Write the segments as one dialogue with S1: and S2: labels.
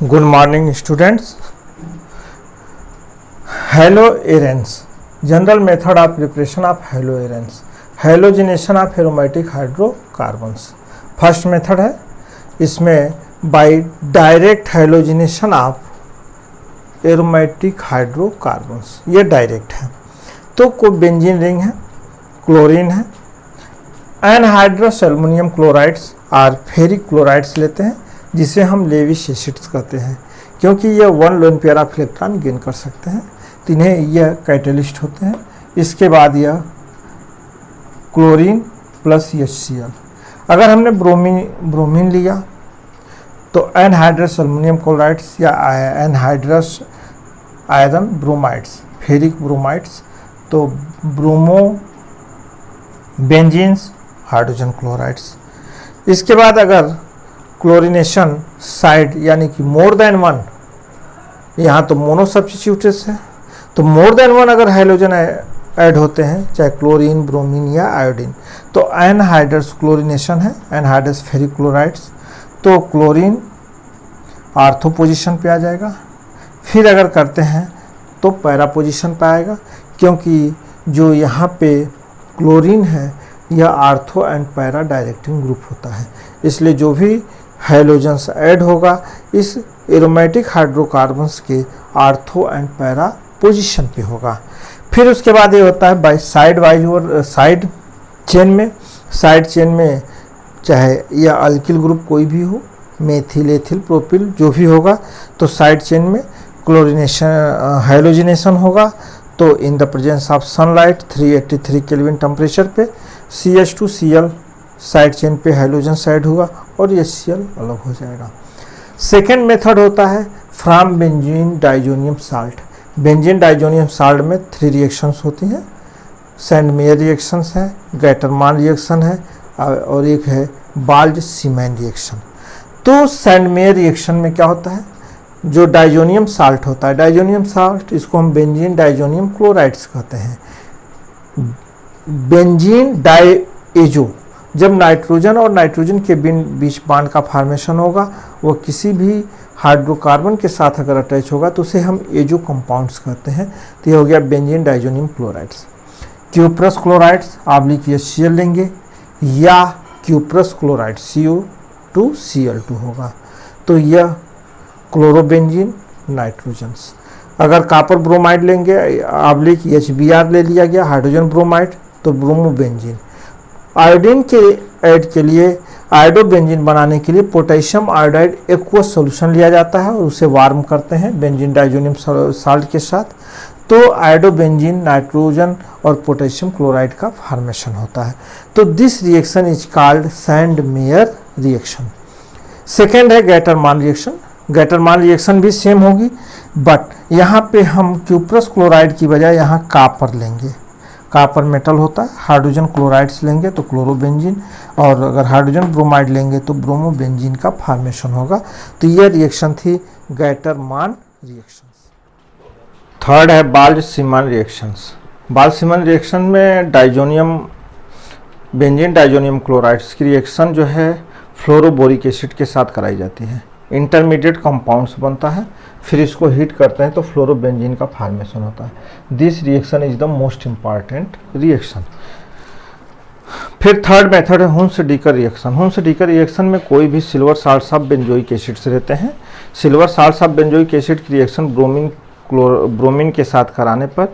S1: Good morning students. Haloarens. General method of preparation of haloarens. Halogenation of aromatic hydrocarbons. First method है, इसमें by direct halogenation of aromatic hydrocarbons, ये direct है। तो को benzene ring है, chlorine है, anhydrous aluminium chlorides और ferric chlorides लेते हैं, जिसे हम लेविश एसिड्स कहते हैं, क्योंकि ये 1 lone pair of electron gain कर सकते हैं, तो इन्हें यह कैटलिस्ट होते हैं। इसके बाद यह क्लोरीन प्लस HCl। अगर हमने ब्रोमीन लिया तो एनहाइड्रस एल्युमिनियम क्लोराइड्स या anhydrous iron bromides, ferric bromides, तो ब्रोमो बेंजीन्स, हाइड्रोजन क्लोराइड्स। इसके बाद अगर क्लोरीनेशन साइड यानी कि मोर देन 1, यहाँ तो मोनो सब्स्टिट्यूटेस है, तो मोर देन 1 अगर हाइड्रोजन ऐड होते हैं, चाहे क्लोरीन, ब्रोमीन या आयोडीन, तो एनहाइड्रस क्लोरीनेशन है, एनहाइड्रस फेरिक क्लोराइड्स, तो क्लोरीन आर्थो पोजीशन पे आ जाएगा। फिर अगर करते हैं तो पैरा पोजीशन पे आएगा, क्योंकि जो यहाँ पे क्लोरीन है यह ortho and para directing group होता है, इसलिए जो भी हैलोजेंस ऐड होगा इस एरोमेटिक हाइड्रोकार्बन्स के आर्थो एंड पैरा पोजीशन पे होगा। फिर उसके बाद ये होता है बाय साइड वाइज और साइड चेन में चाहे यह अल्किल ग्रुप कोई भी हो, मेथिल, एथिल, प्रोपिल जो भी होगा, तो साइड चेन में क्लोरीनेशन हैलोजिनेशन होगा। तो in the presence of sunlight 383 kelvin temperature पे CH2Cl साइड चेन पे हाइड्रोजन साइड होगा और HCl अलग हो जाएगा। सेकेंड मेथड होता है from benzene diazonium salt. Benzene diazonium salt में 3 रिएक्शंस होती हैं, सैंड मेयर रिएक्शंस है, गैटरमान रिएक्शन है और एक है बाल्ज सीमैन रिएक्शन। तो सैंड मेयर रिएक्शन में क्या होता है, जो डाइजोनियम साल्ट होता है, डाइजोनियम साल्ट, इसको हम बेंजीन डाइजोनियम क्लोराइड्स कहते हैं। बेंजीन डाइएजो, जब नाइट्रोजन और नाइट्रोजन के बीच बांड का फॉर्मेशन होगा, वो किसी भी हाइड्रोकार्बन के साथ अगर अटैच होगा तो उसे हम एजो कंपाउंड्स कहते हैं। तो ये हो गया benzene diazonium chlorides. Cuprous chlorides oblique HCl लेंगे, या क्यूप्रस क्लोराइड CO2Cl2 होगा, तो यह क्लोरोबेंजीन नाइट्रोजन्स। अगर कॉपर ब्रोमाइड लेंगे ऑब्लिक HBr ले लिया गया, हाइड्रोजन ब्रोमाइड, तो ब्रोमोबेंजीन। आयोडीन के ऐड के लिए, आयोडोबेंजीन बनाने के लिए पोटेशियम आयोडाइड एक्वस सॉल्यूशन लिया जाता है और उसे वार्म करते हैं बेंजीन डाइजोनियम साल्ट के साथ, तो आयोडोबेंजीन नाइट्रोजन और पोटेशियम क्लोराइड का फॉर्मेशन होता है। तो this reaction is called sand mayor reaction. Second है गैटरमान रिएक्शन। गैटरमान रिएक्शन भी सेम होगी, बट यहाँ पे हम क्यूप्रस क्लोराइड की बजाय यहाँ कॉपर लेंगे, कॉपर मेटल होता है। हाइड्रोजन क्लोराइड्स लेंगे तो क्लोरोबेंजीन, और अगर हाइड्रोजन ब्रोमाइड लेंगे तो ब्रोमोबेंजीन का फॉर्मेशन होगा। तो यह रिएक्शन थी गैटरमान रिएक्शन। थर्ड है बाल्ज सीमैन रिएक्शंस। बाल्ज सीमैन रिएक्शन में बेंजीन डाइजोनियम क्लोराइड्स की रिएक्शन जो है फ्लोरोबोरिक एसिड के साथ कराई जाती है, इंटरमीडिएट कंपाउंड्स बनता है, फिर इसको हीट करते हैं तो फ्लोरोबेंजीन का फॉर्मेशन होता है। This reaction is the most important reaction. फिर थर्ड मेथड है हुन्स-डीकर रिएक्शन। हुन्स-डीकर रिएक्शन में कोई भी सिल्वर साल्ट सब बेंजोइक एसिड्स रहते हैं। सिल्वर साल्ट सब बेंजोइक एसिड की रिएक्शन ब्रोमीन के साथ कराने पर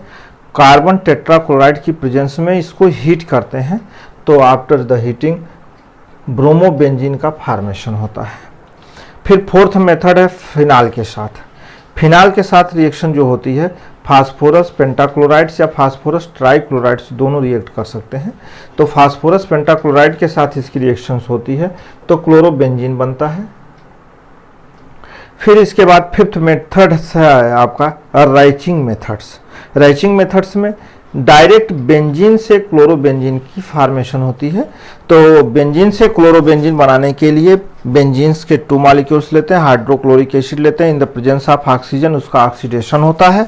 S1: कार्बन टेट्राक्लोराइड की प्रेजेंस में इसको हीट करते हैं, तो आफ्टर द हीटिंग ब्रोमोबेंजीन का फॉर्मेशन होता है। फिर फोर्थ मेथड है फिनाल के साथ। फिनाल के साथ रिएक्शन जो होती है, फास्फोरस पेंटाक्लोराइड्स या फास्फोरस ट्राइक्लोराइड्स दोनों रिएक्ट कर सकते हैं। तो फास्फोरस पेंटाक्लोराइड के साथ इसकी रिएक्शंस होती है तो क्लोरोबेंजीन बनता है। फिर इसके बाद फिफ्थ मेथड है आपका राइचिंग मेथड्स। राइचिंग मेथड्स में डायरेक्ट बेंजीन से क्लोरोबेंजीन की फॉर्मेशन होती है। तो बेंजीन से क्लोरोबेंजीन बनाने के लिए बेंजीन्स के 2 मॉलिक्यूल्स लेते हैं, हाइड्रोक्लोरिक एसिड लेते हैं, in the presence of oxygen उसका ऑक्सीडेशन होता है,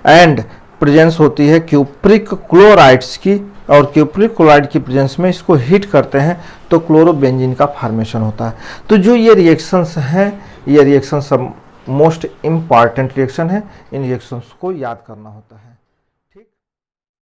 S1: एंड प्रेजेंस होती है क्यूप्रिक क्लोराइड्स की, और क्यूप्रिक क्लोराइड की प्रेजेंस में इसको हीट करते हैं तो क्लोरोबेंजीन का फॉर्मेशन होता है। तो जो ये रिएक्शंस हैं, ये रिएक्शन सब मोस्ट इम्पॉर्टेंट रिएक्शन है, इन रिएक्शंस को याद करना होता है।